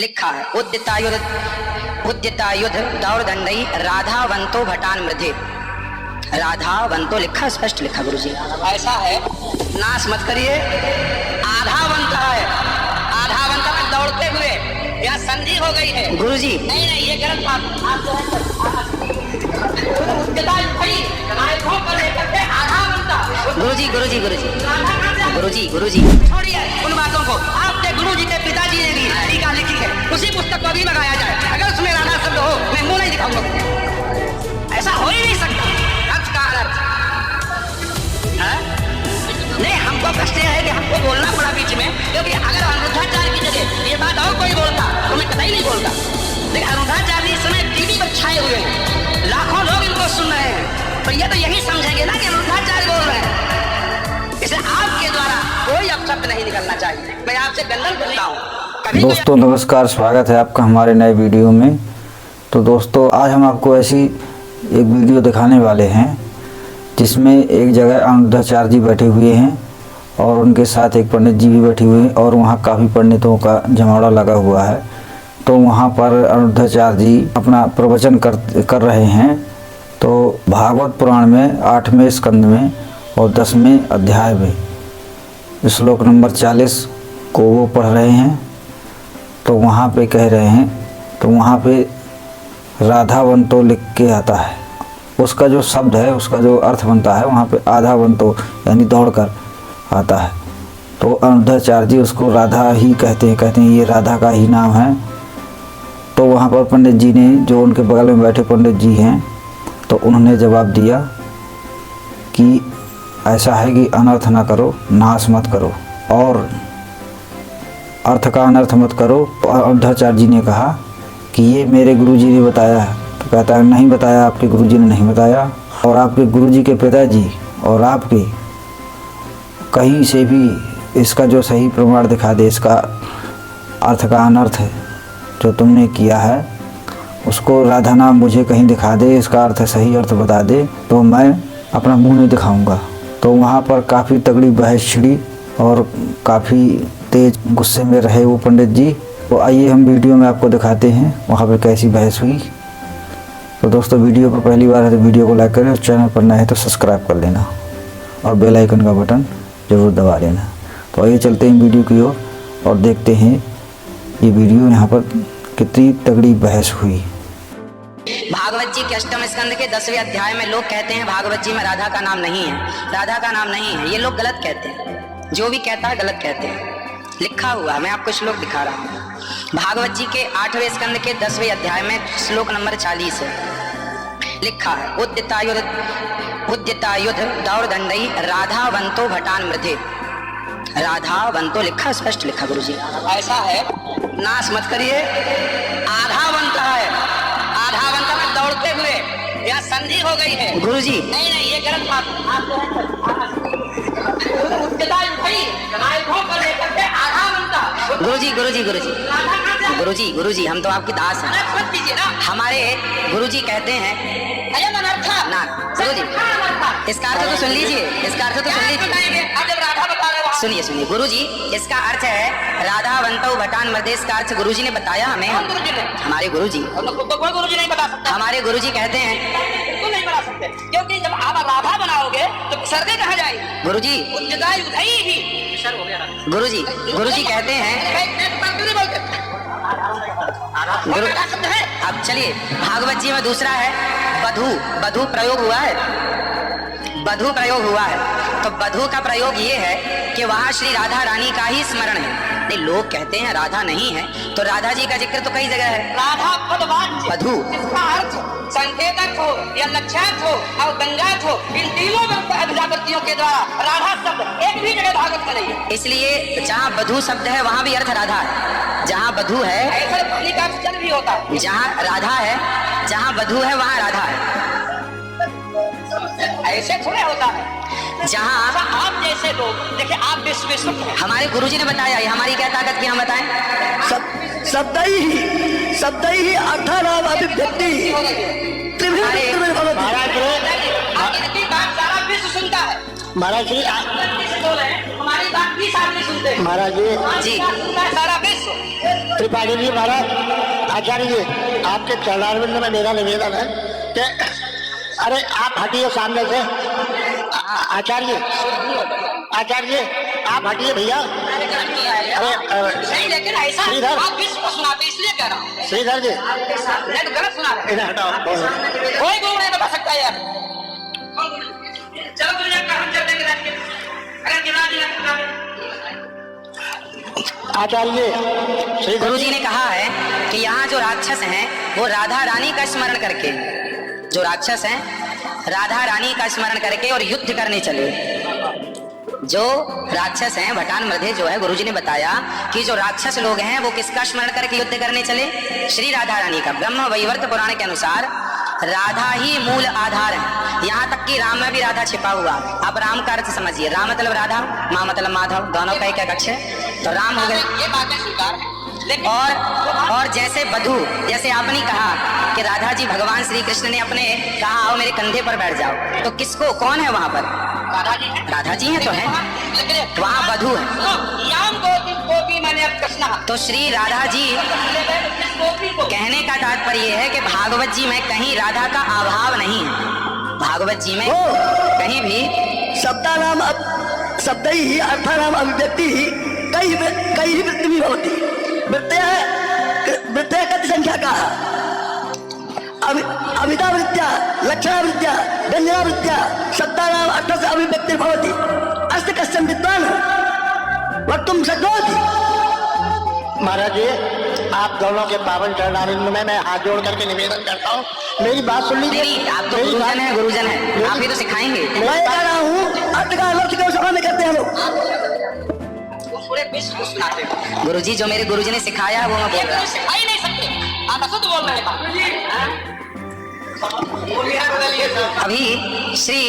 लिखा है उद्यतायुध दौड़ दंडई राधावंतो भटान मृधे। राधावंतो लिखा, स्पष्ट लिखा गुरुजी। ऐसा है, नाश मत करिए। आधावंत है, आधावंत में दौड़ते हुए या संधि हो गई है गुरुजी। नहीं नहीं, ये गलत बात। आप जो है गुरुजी गुरुजी गुरुजी गुरुजी गुरुजी छोड़िए उन बातों को। आपके गुरुजी के पिताजी ने भी टीका लिखी है, उसी पुस्तक को भी लगाया जाए। अगर उसमें राधा शब्द हो, मैं मुंह नहीं दिखाऊंगा। ऐसा हो ही नहीं सकता। अर्थ का अर्थ नहीं, हमको कष्ट यह है कि हमको बोलना पड़ा बीच में, क्योंकि अगर अनिरुद्धाचार्य की जगह ये बात और कोई बोलता तो मैं कतई नहीं बोलता। लेकिन अनिरुद्धाचार्य इस समय टीवी पर छाए हुए हैं, लाखों लोग इनको सुन रहे हैं, तो ये तो यही समझेंगे ना कि अनिरुद्धाचार्य बोल रहे हैं। इसलिए आपके द्वारा कोई अपशब्द नहीं निकलना चाहिए। मैं आपसे वंदन करता हूँ। दोस्तों नमस्कार, स्वागत है आपका हमारे नए वीडियो में। तो दोस्तों आज हम आपको ऐसी एक वीडियो दिखाने वाले हैं जिसमें एक जगह अनिरुद्धाचार्य जी बैठे हुए हैं और उनके साथ एक पंडित जी भी बैठे हुए हैं और वहाँ काफ़ी पंडितों का जमावड़ा लगा हुआ है। तो वहाँ पर अनिरुद्धाचार्य जी अपना प्रवचन कर रहे हैं। तो भागवत पुराण में 8वें स्कंद में और 10वें अध्याय में श्लोक नंबर 40 को वो पढ़ रहे हैं। तो वहाँ पे कह रहे हैं, तो वहाँ पे राधावंतो लिख के आता है, उसका जो शब्द है, उसका जो अर्थ बनता है वहाँ पे आधावंतो यानी दौड़कर आता है। तो अनिरुद्धाचार्य जी उसको राधा ही कहते हैं ये राधा का ही नाम है। तो वहाँ पर पंडित जी ने, जो उनके बगल में बैठे पंडित जी हैं, तो उन्होंने जवाब दिया कि ऐसा है कि अनर्थ ना करो, नाश मत करो और अर्थ का अनर्थ मत करो। तो अनिरुद्धाचार्य जी ने कहा कि ये मेरे गुरुजी ने बताया है। तो कहता है नहीं बताया, आपके गुरुजी ने नहीं बताया, और आपके गुरुजी के पिताजी और आपके कहीं से भी इसका जो सही प्रमाण दिखा दे, इसका अर्थ का अनर्थ है जो तुमने किया है, उसको राधा नाम मुझे कहीं दिखा दे, इसका अर्थ सही अर्थ बता दे, तो मैं अपना मुंह नहीं दिखाऊंगा। तो वहाँ पर काफ़ी तगड़ी बहस छिड़ी और काफ़ी तेज गुस्से में रहे वो पंडित जी। तो आइए हम वीडियो में आपको दिखाते हैं वहाँ पर कैसी बहस हुई। तो दोस्तों वीडियो पर पहली बार है तो वीडियो को लाइक करें और चैनल पर नए हैं तो सब्सक्राइब कर लेना और बेल आइकन का बटन ज़रूर दबा लेना। तो आइए चलते हैं वीडियो की ओर और देखते हैं ये वीडियो यहाँ पर कितनी तगड़ी बहस हुई। भागवत जी के 8वें स्कंद के 10वें अध्याय में लोग कहते हैं भागवत जी में राधा का नाम नहीं है, राधा का नाम नहीं है। ये लोग गलत कहते हैं, जो भी कहता है गलत कहते हैं। लिखा हुआ मैं आपको श्लोक दिखा रहा हूँ। भागवत जी के 8वें स्कंद के 10वें अध्याय में श्लोक नंबर 40 है। लिखा है उद्यतायुध दौड़ दंडई राधावंतो भटान मृधे। राधावंतो लिखा, स्पष्ट लिखा गुरुजी। ऐसा है, नाश मत करिए। आधावंत है, आधावंत में दौड़ते हुए या संधि हो गई है गुरुजी। नहीं नहीं, ये गलत बात। आप जो है गुरुजी गुरुजी गुरुजी गुरुजी गुरुजी हम तो आपकी दास हैं। हमारे गुरुजी कहते हैं ना गुरुजी, इसका अर्थ तो सुन लीजिए, इसका अर्थ तो सुन लीजिए। सुनिए सुनिए गुरुजी, इसका अर्थ है राधावंतो भटान मृधे। इसका अर्थ गुरुजी ने बताया हमें। हमारे गुरुजी नहीं बता सकते। हमारे गुरुजी कहते हैं नहीं बता सकते, क्योंकि जब आप राधा बनाओगे तो सर्दे कहाँ जाएगी गुरुजी? गुरुजी गुरुजी कहते हैं अब चलिए, भागवत जी में दूसरा है बधू। बधू प्रयोग हुआ है, बधू प्रयोग हुआ है। तो बधू का प्रयोग ये है कि वहाँ श्री राधा रानी का ही स्मरण है। नहीं, लोग कहते हैं राधा नहीं है, तो राधा जी का जिक्र तो कई जगह है। राधा पदवाच्य बधू, इसका अर्थ संकेतक हो या लक्ष्यार्थ हो और गंगार्थ हो, इन तीनों अभिजावृत्तियों के द्वारा राधा शब्द एक भी जगह भागवत में नहीं है। इसलिए जहाँ बधू शब्द है वहाँ भी अर्थ राधा है। जहाँ बधू है ऐसा भी होता है, जहाँ राधा है, जहाँ बधू है वहाँ राधा है। ऐसे थोड़े होता है। जहाँ आप जैसे लोग देखिए, आप विश्व हमारे गुरुजी ने बताया, हमारी क्या ताकत की हम बताएं? शब्द ही अर्थानाम अभिव्यक्ति। सारा विश्व सुनता है महाराज जी, हमारी बात भी सामने सुनते हैं महाराज जी जी। सारा विश्व त्रिपाठी जी महाराज, आचार्य जी, आपके चरणारविंद में मेरा निवेदन है कि अरे आप हटिए सामने से। आचार्य जी, आचार्य जी आप हटिए भैया। नहीं, लेकिन ऐसा श्रीधर, आप विश्व को सुनाते इसलिए कह रहा हूँ। श्रीधर जी नहीं तो गलत सुना रहे इन्हें हटाओ। कोई गुरु नहीं बता सकता यार। चलो गुरु जी हम चलते हैं रात के। अगर गिरा दिया आचार्य जी, श्रीधर गुरु जी ने कहा है कि यहाँ जो राक्षस हैं वो राधा रानी का स्मरण करके, जो राक्षस हैं राधा रानी का स्मरण करके और युद्ध करने चले। जो राक्षस हैं भटान मध्य जो है, गुरुजी ने बताया कि जो राक्षस लोग हैं वो किसका स्मरण करके युद्ध करने चले? श्री राधा रानी का। ब्रह्म वैवर्त पुराण के अनुसार राधा ही मूल आधार है। यहाँ तक कि राम में भी राधा छिपा हुआ। आप राम का अर्थ समझिए, राम मतलब राधा, माँ मतलब माधव, दोनों का एक अक्ष है, तो राम हो गए। ये बातें स्वीकार है। और जैसे बधू, जैसे आपने कहा कि राधा जी भगवान श्री कृष्ण ने अपने कहा आओ मेरे कंधे पर बैठ जाओ, तो किसको, कौन है वहाँ पर? राधा जी हैं तो है, वहाँ बधू है। तो श्री राधा जी कहने का तात्पर्य है कि भागवत जी में कहीं राधा का अभाव नहीं है। भागवत जी में कहीं भी शब्दानाम शब्दैः अर्थानाम अभिव्यक्ति कई वृत्ति भी होती। वृत्तयः कति संख्या का? अमितावृत्त्या, लक्षणावृत्त्या, व्यञ्जनावृत्त्या शब्दानाम अर्थस्य अभिव्यक्तिर्भवति। अस्ति कश्चन विद्वान् वक्तुं शक्नोति। महाराज जी, आप दोनों के पावन चरणारविंद में मैं हाथ जोड़ करके निवेदन करता हूँ, मेरी बात सुन लीजिए। नहीं, आप तो गुरुजन है, गुरुजन है, आप ही तो सिखाएंगे। मैं कह रहा हूँ अर्थ का अनर्थ क्यों सभा में करते हैं लोग? पूरे विश्व को सुनाते हैं। गुरुजी जो मेरे गुरुजी ने सिखाया वो मैं बोल रहा हूँ। सिखा ही नहीं सकते, आप अशुद्ध बोल रहे हैं। अभी श्री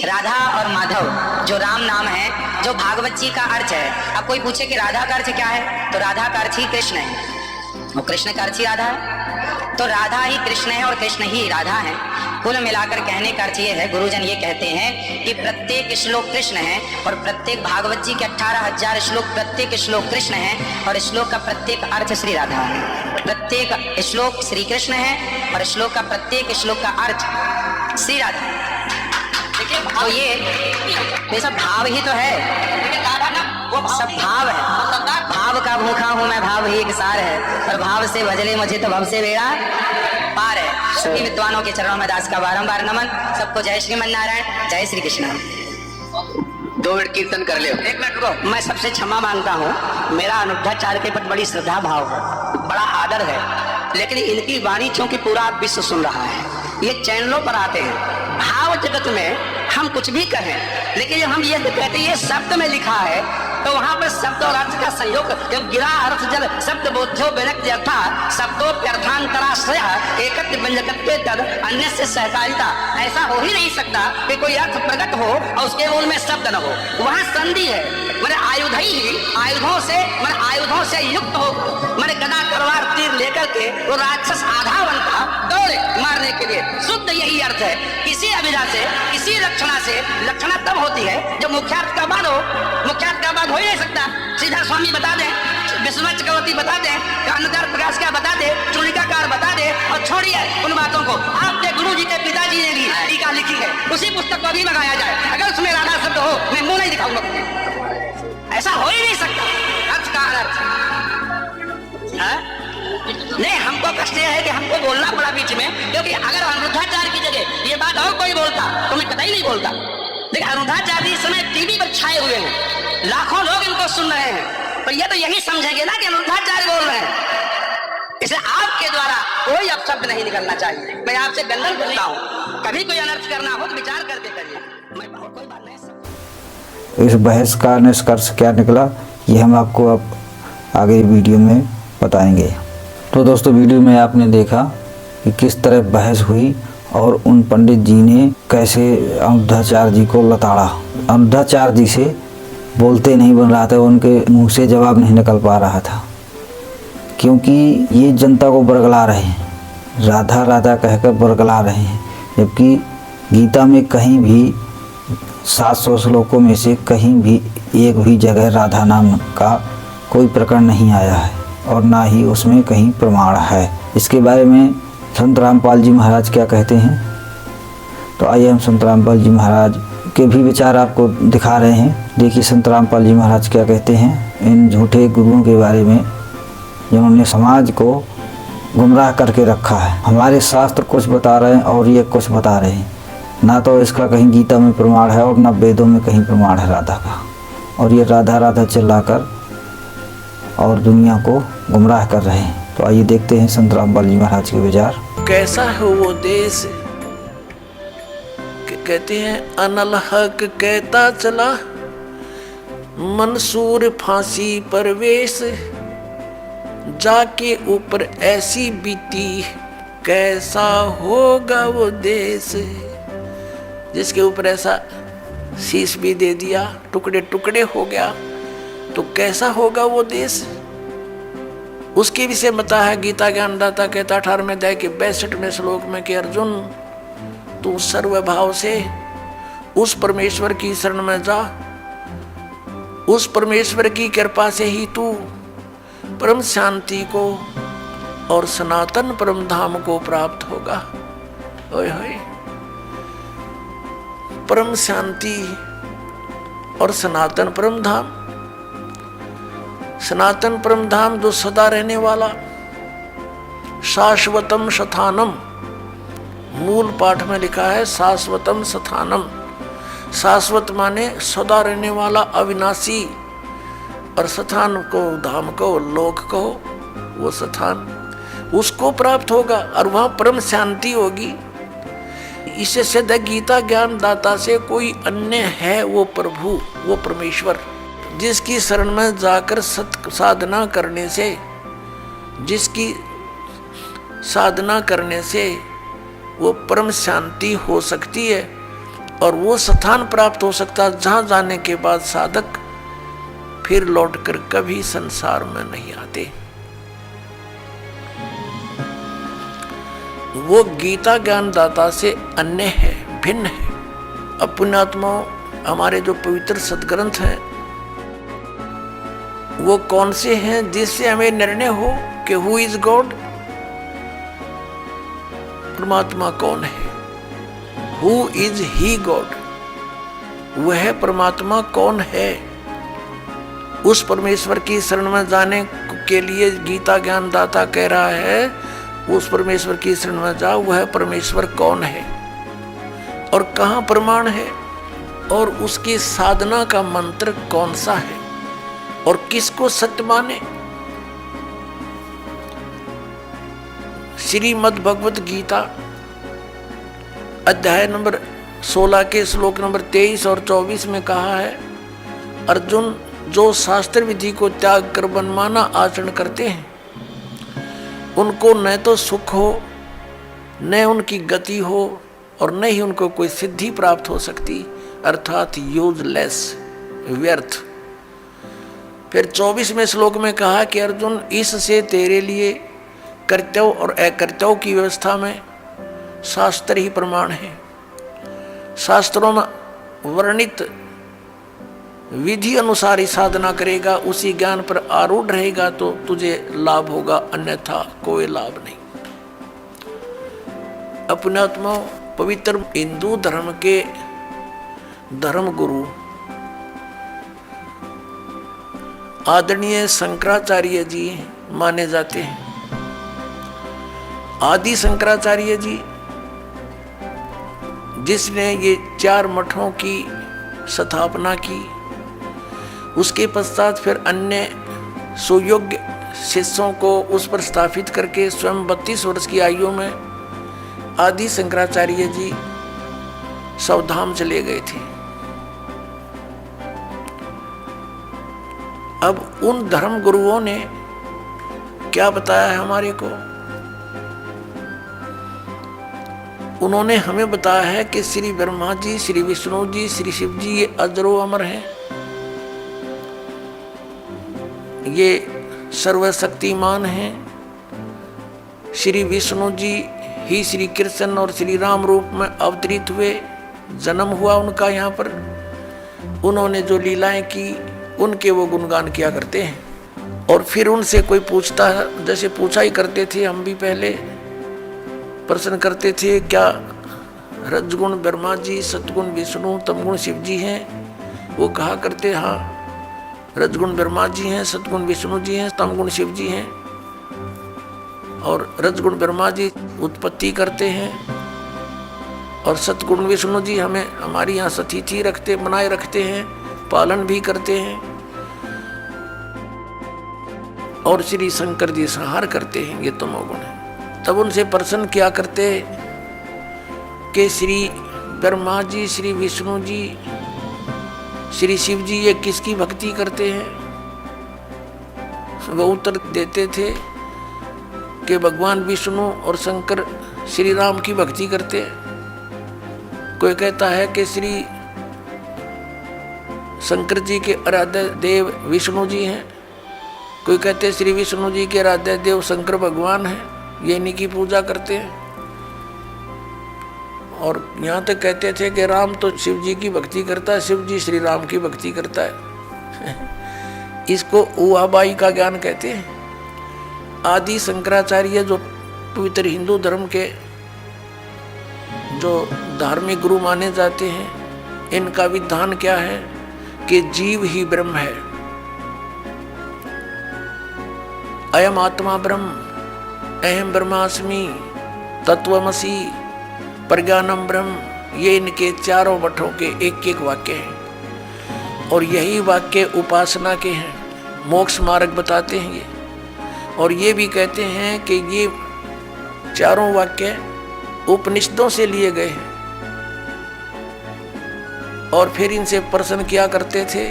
राधा और माधव जो राम नाम है, जो भागवत जी का अर्थ है। अब कोई पूछे कि राधा का अर्थ क्या है, तो राधा का अर्थ ही कृष्ण है, और कृष्ण का अर्थ ही राधा है। तो राधा ही कृष्ण है और कृष्ण ही राधा है। कुल मिलाकर कहने का अर्थ ये है, गुरुजन ये कहते हैं कि प्रत्येक श्लोक कृष्ण है और प्रत्येक भागवत जी के 18,000 श्लोक, प्रत्येक श्लोक कृष्ण है और श्लोक का प्रत्येक अर्थ श्री राधा है। प्रत्येक श्लोक श्री कृष्ण है और श्लोक का प्रत्येक श्लोक का अर्थ श्री राधा है। तो ये सब भाव ही तो है, सब भाव है। भाव का भूखा हूँ मैं, भाव ही एक सार है, और भाव से भजले मुझे तो भव से बेड़ा पार है। सभी विद्वानों के चरणों में दास का बारंबार नमन। सबको जय श्रीमन नारायण, जय श्री कृष्ण। 2 मिनट कीर्तन कर ले। 1 मिनट रुको। मैं सबसे क्षमा मांगता हूँ, मेरा अनुभवाचार्य के प्रति बड़ी श्रद्धा भाव है, बड़ा आदर है, लेकिन इनकी वाणी क्योंकि पूरा विश्व सुन रहा है, ये चैनलों पर आते हैं। भाव जगत में हम कुछ भी कहें, लेकिन जब हम ये कहते हैं ये शब्द में लिखा है, तो वहां पर शब्द और अर्थ का संयोग, जब गिरा अर्थ जल शब्द बोध्यो विरक्ति अर्था शब्दों व्यर्थांतराश्रय एकत्र व्यंजकत्वे तद अन्य से सहकारिता। ऐसा हो ही नहीं सकता कि कोई अर्थ प्रकट हो और उसके मूल में शब्द न हो। वहां संधि है, मैंने आयुधों से युक्त हो, मैंने गदा तलवार तीर लेकर के वो राक्षस आधा बनता दौड़े मारने के लिए। शुद्ध यही अर्थ है। किसी अभिधा से, किसी लक्षणा से, लक्षणा तब होती है जब मुख्यार्थ का बाद हो। मुख्यार्थ का बाद हो ही नहीं सकता। सीधा स्वामी बता दें, विश्वनाथ चक्रवर्ती बता दें, अन्नकार प्रकाश का बता दे, चूड़िकाकार बता दे, और छोड़िए उन बातों को। आपके गुरु जी के पिताजी ने भी टीका लिखी है, उसी पुस्तक को भी मंगाया जाए। अगर उसमें राधा शब्द हो, मैं मुंह नहीं दिखाऊंगा। ऐसा हो ही नहीं सकता। अर्थ का अनर्थ नहीं। हमको कष्ट है कि हमको बोलना पड़ा बीच में, क्योंकि अगर अनिरुद्धाचार्य की जगह ये बात और कोई बोलता तो मैं कतई नहीं बोलता। लेकिन अनिरुद्धाचार्य इस समय टीवी पर छाए हुए हैं, लाखों लोग इनको सुन रहे हैं, पर ये तो यही समझेंगे ना कि अनिरुद्धाचार्य बोल रहे हैं। इसलिए आपके द्वारा कोई अपशब्द नहीं निकलना चाहिए। मैं आपसे दंडन करता हूँ, कभी कोई अनर्थ करना हो तो विचार करके करिए। मैं कोई बात नहीं। इस बहस का निष्कर्ष क्या निकला, ये हम आपको अब आगे वीडियो में बताएंगे। तो दोस्तों, वीडियो में आपने देखा कि किस तरह बहस हुई और उन पंडित जी ने कैसे अनिरुद्धाचार्य जी को लताड़ा। अनिरुद्धाचार्य जी से बोलते नहीं बन रहा था, उनके मुंह से जवाब नहीं निकल पा रहा था, क्योंकि ये जनता को बरगला रहे हैं, राधा राधा कहकर बरगला रहे हैं। जबकि गीता में कहीं भी 700 श्लोकों में से कहीं भी एक भी जगह राधा नाम का कोई प्रकरण नहीं आया है। और ना ही उसमें कहीं प्रमाण है। इसके बारे में संत रामपाल जी महाराज क्या कहते हैं, तो आइए हम संत रामपाल जी महाराज के भी विचार आपको दिखा रहे हैं। देखिए संत रामपाल जी महाराज क्या कहते हैं इन झूठे गुरुओं के बारे में, जिन्होंने समाज को गुमराह करके रखा है। हमारे शास्त्र कुछ बता रहे हैं और ये कुछ बता रहे हैं, ना तो इसका कहीं गीता में प्रमाण है और ना वेदों में कहीं प्रमाण है राधा का, और ये राधा राधा चिल्लाकर और दुनिया को गुमराह कर रहे हैं। तो आइए देखते हैं संत रामपाल जी महाराज के विचार। कैसा है वो देश, कहते हैं अनल हक कहता चला, मंसूर फांसी परवेश, जाके ऊपर ऐसी बीती, कैसा होगा वो देश। जिसके ऊपर ऐसा शीश भी दे दिया, टुकड़े टुकड़े हो गया, तो कैसा होगा वो देश। उसके विषय बता है गीता ज्ञानदाता कहता 18वें अध्याय के 62वें श्लोक में कि अर्जुन तू सर्वभाव से उस परमेश्वर की शरण में जा, उस परमेश्वर की कृपा से ही तू परम शांति को और सनातन परम धाम को प्राप्त होगा। ओए होए, परम शांति और सनातन परम धाम। सनातन परम धाम जो सदा रहने वाला, शाश्वतम शथानम, मूल पाठ में लिखा है शाश्वतम शथानम। शाश्वत माने सदा रहने वाला, अविनाशी, और शथान को धाम को लोक को, वो शथान उसको प्राप्त होगा और वहां परम शांति होगी। इससे सिद्ध गीता ज्ञान दाता से कोई अन्य है वो प्रभु, वो परमेश्वर, जिसकी शरण में जाकर सत साधना करने से, जिसकी साधना करने से वो परम शांति हो सकती है और वो स्थान प्राप्त हो सकता है जहाँ जाने के बाद साधक फिर लौटकर कभी संसार में नहीं आते। वो गीता ज्ञान दाता से अन्य है, भिन्न है। अपनात्माओं, हमारे जो पवित्र सदग्रंथ हैं वो कौन से हैं जिससे हमें निर्णय हो कि हु इज गॉड, परमात्मा कौन है, हु इज ही गॉड, वह परमात्मा कौन है। उस परमेश्वर की शरण में जाने के लिए गीता ज्ञान दाता कह रहा है उस परमेश्वर की शरण में जाओ, वह परमेश्वर कौन है और कहाँ प्रमाण है और उसकी साधना का मंत्र कौन सा है और किसको सत्य माने। श्रीमद् भगवत गीता अध्याय नंबर 16 के श्लोक नंबर 23 और 24 में कहा है, अर्जुन जो शास्त्र विधि को त्याग कर मनमाना आचरण करते हैं उनको न तो सुख हो, न उनकी गति हो और न ही उनको कोई सिद्धि प्राप्त हो सकती, अर्थात यूजलेस, व्यर्थ। फिर 24वें श्लोक में कहा कि अर्जुन इससे तेरे लिए कर्तव्य और अकर्तव्य की व्यवस्था में शास्त्र ही प्रमाण है। शास्त्रों में वर्णित विधि अनुसार ही साधना करेगा, उसी ज्ञान पर आरूढ़ रहेगा तो तुझे लाभ होगा, अन्यथा कोई लाभ नहीं। अपने आत्मा पवित्र हिंदू धर्म के धर्म गुरु आदरणीय शंकराचार्य जी माने जाते हैं। आदि शंकराचार्य जी जिसने ये 4 मठों की स्थापना की, उसके पश्चात फिर अन्य सुयोग्य शिष्यों को उस पर स्थापित करके स्वयं 32 वर्ष की आयु में आदि शंकराचार्य जी सवधाम चले गए थे। अब उन धर्म गुरुओं ने क्या बताया है हमारे को, उन्होंने हमें बताया है कि श्री ब्रह्मा जी, श्री विष्णु जी, श्री शिव जी ये अजरो अमर हैं, ये सर्वशक्तिमान हैं। श्री विष्णु जी ही श्री कृष्ण और श्री राम रूप में अवतरित हुए, जन्म हुआ उनका यहाँ पर, उन्होंने जो लीलाएं की उनके वो गुणगान किया करते हैं। और फिर उनसे कोई पूछता है, जैसे पूछा ही करते थे हम भी पहले, प्रश्न करते थे, क्या रजगुण ब्रह्मा जी, सतगुण विष्णु, तमगुण शिव जी हैं? वो कहा करते, हाँ रजगुण ब्रह्मा जी हैं, सतगुण विष्णु जी हैं, तमगुण शिव जी हैं। और रजगुण ब्रह्मा जी उत्पत्ति करते हैं और सतगुण विष्णु जी हमें हमारी यहाँ सतिथि रखते, बनाए रखते हैं, पालन भी करते हैं। और श्री शंकर जी संहार करते हैं, ये तमोगुण है। तब उनसे प्रश्न किया करते कि श्री ब्रह्मा जी, श्री विष्णु जी, श्री शिव जी ये किसकी भक्ति करते हैं? वो उत्तर देते थे कि भगवान विष्णु और शंकर श्री राम की भक्ति करते हैं। कोई कहता है कि श्री शंकर जी के आराध्य देव विष्णु जी हैं, कोई कहते हैं श्री विष्णु जी के आराध्य देव शंकर भगवान हैं, ये इन्हीं की पूजा करते हैं। और यहाँ तक कहते थे कि राम तो शिव जी की भक्ति करता है, शिव जी श्री राम की भक्ति करता है। इसको उहाबाई का ज्ञान कहते हैं। आदि शंकराचार्य जो पवित्र हिंदू धर्म के जो धार्मिक गुरु माने जाते हैं, इनका विधान क्या है कि जीव ही ब्रह्म है। अयम आत्मा ब्रह्म, अहम ब्रह्मास्मि, तत्वमसि, प्रज्ञानम ब्रह्म, ये इनके चारों मठों के एक एक वाक्य हैं। और यही वाक्य उपासना के हैं, मोक्ष मार्ग बताते हैं ये। और ये भी कहते हैं कि ये चारों वाक्य उपनिषदों से लिए गए हैं। और फिर इनसे प्रश्न किया करते थे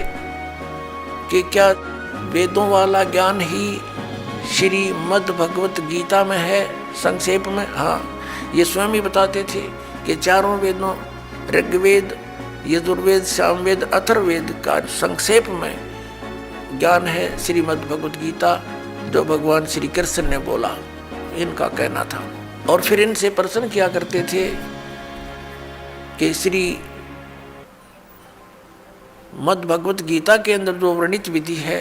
कि क्या वेदों वाला ज्ञान ही श्रीमद् भगवत गीता में है? संक्षेप में हाँ, ये स्वयं ही बताते थे कि चारों वेदों ऋग्वेद, यजुर्वेद, सामवेद, अथर्ववेद का संक्षेप में ज्ञान है श्रीमद् भगवत गीता, जो भगवान श्री कृष्ण ने बोला, इनका कहना था। और फिर इनसे प्रश्न किया करते थे कि श्री मद् भगवत गीता के अंदर जो वर्णित विधि है,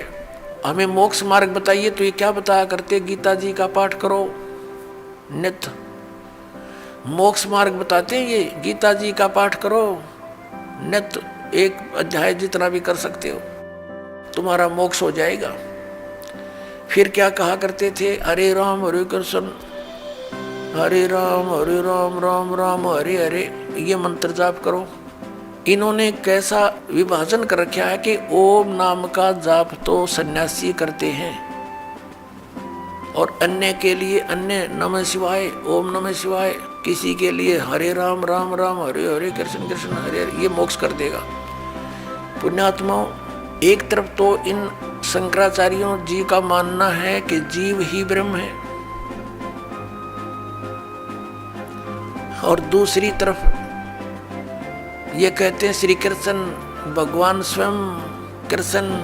हमें मोक्ष मार्ग बताइए। तो ये क्या बताया करते, गीता जी का पाठ करो नित्य, मोक्ष मार्ग बताते हैं ये, गीता जी का पाठ करो नित्य, एक अध्याय जितना भी कर सकते हो तुम्हारा मोक्ष हो जाएगा। फिर क्या कहा करते थे, हरे राम हरे कृष्ण, हरे राम राम राम हरे हरे, ये मंत्र जाप करो। इन्होंने कैसा विभाजन कर रखा है कि ओम नाम का जाप तो सन्यासी करते हैं और अन्य के लिए अन्य नमः शिवाय, ओम नमः शिवाय, किसी के लिए हरे राम राम राम हरे हरे, कृष्ण कृष्ण हरे हरे, ये मोक्ष कर देगा। पुण्यात्माओं, एक तरफ तो इन शंकराचार्यों जी का मानना है कि जीव ही ब्रह्म है, और दूसरी तरफ ये कहते हैं श्री कृष्ण भगवान स्वयं, कृष्ण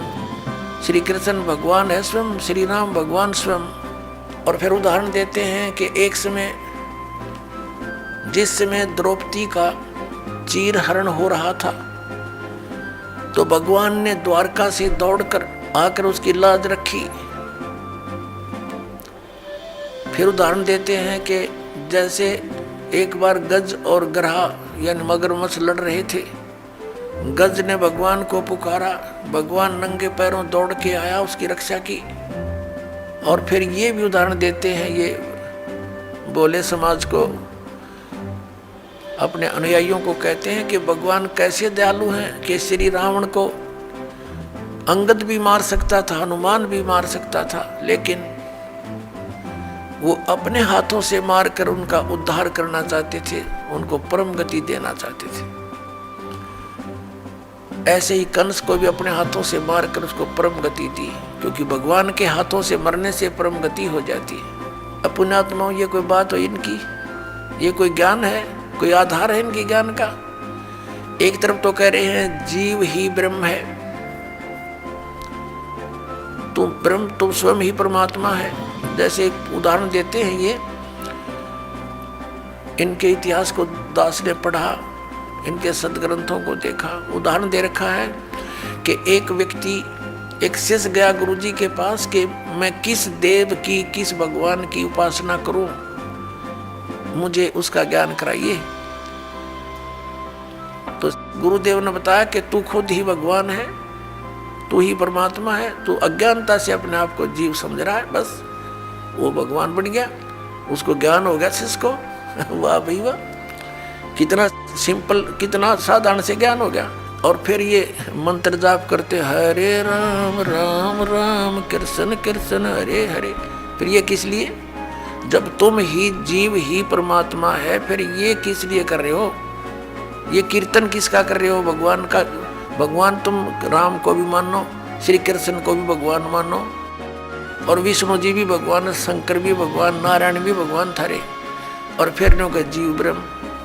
श्री कृष्ण भगवान है स्वयं, श्री राम भगवान स्वयं। और फिर उदाहरण देते हैं कि एक समय, जिस समय द्रौपदी का चीर हरण हो रहा था, तो भगवान ने द्वारका से दौड़कर आकर उसकी लाज रखी। फिर उदाहरण देते हैं कि जैसे एक बार गज और ग्रहा यानी मगरमच्छ लड़ रहे थे, गज ने भगवान को पुकारा, भगवान नंगे पैरों दौड़ के आया, उसकी रक्षा की। और फिर ये भी उदाहरण देते हैं, ये बोले समाज को, अपने अनुयायियों को कहते हैं कि भगवान कैसे दयालु हैं कि श्री रावण को अंगद भी मार सकता था, हनुमान भी मार सकता था, लेकिन वो अपने हाथों से मारकर उनका उद्धार करना चाहते थे, उनको परम गति देना चाहते थे। ऐसे ही कंस को भी अपने हाथों से मारकर उसको परम गति दी, क्योंकि भगवान के हाथों से मरने से परम गति हो जाती है। पुण्यात्माओं, ये कोई बात हो इनकी, ये कोई ज्ञान है, कोई आधार है इनके ज्ञान का? एक तरफ तो कह रहे हैं जीव ही ब्रह्म है, तुम ब्रह्म, तुम स्वयं ही परमात्मा है। जैसे एक उदाहरण देते हैं, ये इनके इतिहास को दास ने पढ़ा, इनके सदग्रंथों को देखा, उदाहरण दे रखा है कि एक व्यक्ति एक शिष्य गया गुरुजी के पास कि मैं किस देव की, किस भगवान की उपासना करूं, मुझे उसका ज्ञान कराइए। तो गुरुदेव ने बताया कि तू खुद ही भगवान है, तू ही परमात्मा है, तू अज्ञानता से अपने आप को जीव समझ रहा है, बस। वो भगवान बन गया, उसको ज्ञान हो गया शिष्य को। वाह भाई वाह, कितना सिंपल, कितना साधारण से ज्ञान हो गया। और फिर ये मंत्र जाप करते, हरे राम राम राम कृष्ण कृष्ण हरे हरे। फिर ये किस लिए? जब तुम ही जीव ही परमात्मा है, फिर ये किस लिए कर रहे हो? ये कीर्तन किसका कर रहे हो? भगवान का। भगवान तुम राम को भी मानो, श्री कृष्ण को भी भगवान मानो, और विष्णु जी भी भगवान, शंकर भी भगवान, नारायण भी भगवान थारे। और फिर नो के जीव ब्रह्म,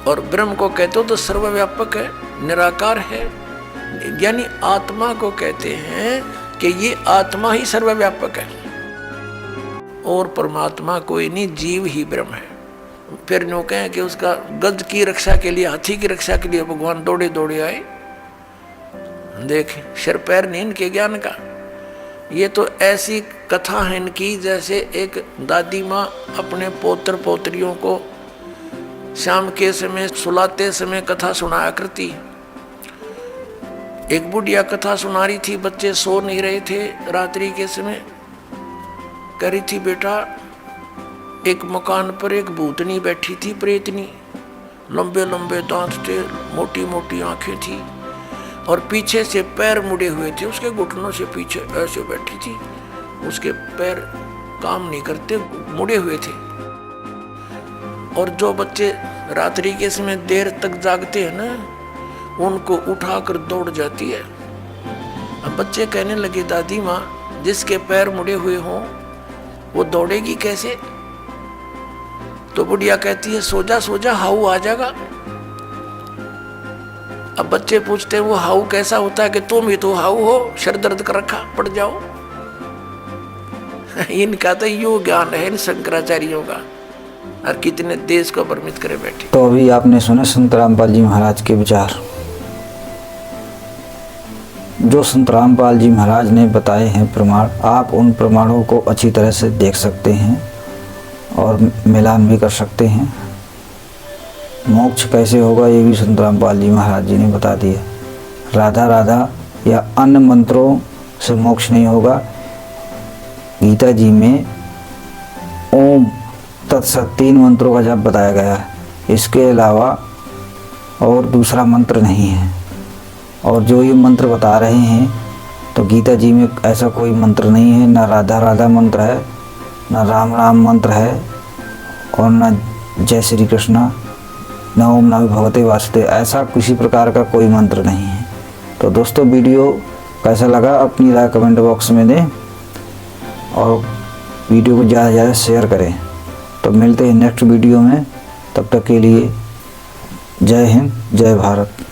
और ब्रह्म को कहते हो तो सर्वव्यापक है, निराकार है, यानी आत्मा को कहते हैं कि ये आत्मा ही सर्वव्यापक है और परमात्मा कोई नहीं, जीव ही ब्रह्म है। फिर नो कहें कि उसका गज की रक्षा के लिए, हाथी की रक्षा के लिए भगवान दौड़े दौड़े आए। देख सिर पैर नहीं इनके ज्ञान का। ये तो ऐसी कथा है इनकी जैसे एक दादी माँ अपने पोत्र पोत्रियों को शाम के समय सुलाते समय कथा सुनाया करती। एक बुढ़िया कथा सुना रही थी, बच्चे सो नहीं रहे थे रात्रि के समय। कह रही थी, बेटा एक मकान पर एक भूतनी बैठी थी, प्रेतनी, लंबे लंबे दांत थे, मोटी मोटी आंखें थी और पीछे से पैर मुड़े हुए थे, उसके घुटनों से पीछे ऐसे बैठी थी, उसके पैर काम नहीं करते, मुड़े हुए थे। और जो बच्चे रात्रि के समय देर तक जागते हैं ना, उनको उठाकर दौड़ जाती है। अब बच्चे कहने लगे, दादी माँ जिसके पैर मुड़े हुए हों वो दौड़ेगी कैसे? तो बुढ़िया कहती है, सो जा सो जा, हाउ आ जाएगा। अब बच्चे पूछते हैं, वो हाउ कैसा होता है? कि तुम ही तो हाउ हो, सर दर्द कर रखा, पड़ जाओ। इनका तो यो ज्ञान है इन शंकराचार्यों का, और कितने देश को भ्रमित करे बैठे। तो अभी आपने सुने संत रामपाल जी महाराज के विचार। जो संत रामपाल जी महाराज ने बताए हैं प्रमाण, आप उन प्रमाणों को अच्छी तरह से देख सकते हैं और मिलान भी कर सकते हैं। मोक्ष कैसे होगा ये भी संत रामपाल जी महाराज जी ने बता दिया। राधा राधा या अन्य मंत्रों से मोक्ष नहीं होगा। गीता जी में ओम तत्सत 3 मंत्रों का जप बताया गया है, इसके अलावा और दूसरा मंत्र नहीं है। और जो ये मंत्र बता रहे हैं तो गीता जी में ऐसा कोई मंत्र नहीं है, ना राधा राधा मंत्र है, ना राम राम मंत्र है, और ना जय श्री कृष्णा, न ओम नमो भगवते वासुदेव, ऐसा किसी प्रकार का कोई मंत्र नहीं है। तो दोस्तों वीडियो कैसा लगा अपनी राय कमेंट बॉक्स में दें और वीडियो को ज़्यादा से ज़्यादा शेयर करें। तो मिलते हैं नेक्स्ट वीडियो में, तब तक के लिए जय हिंद जय भारत।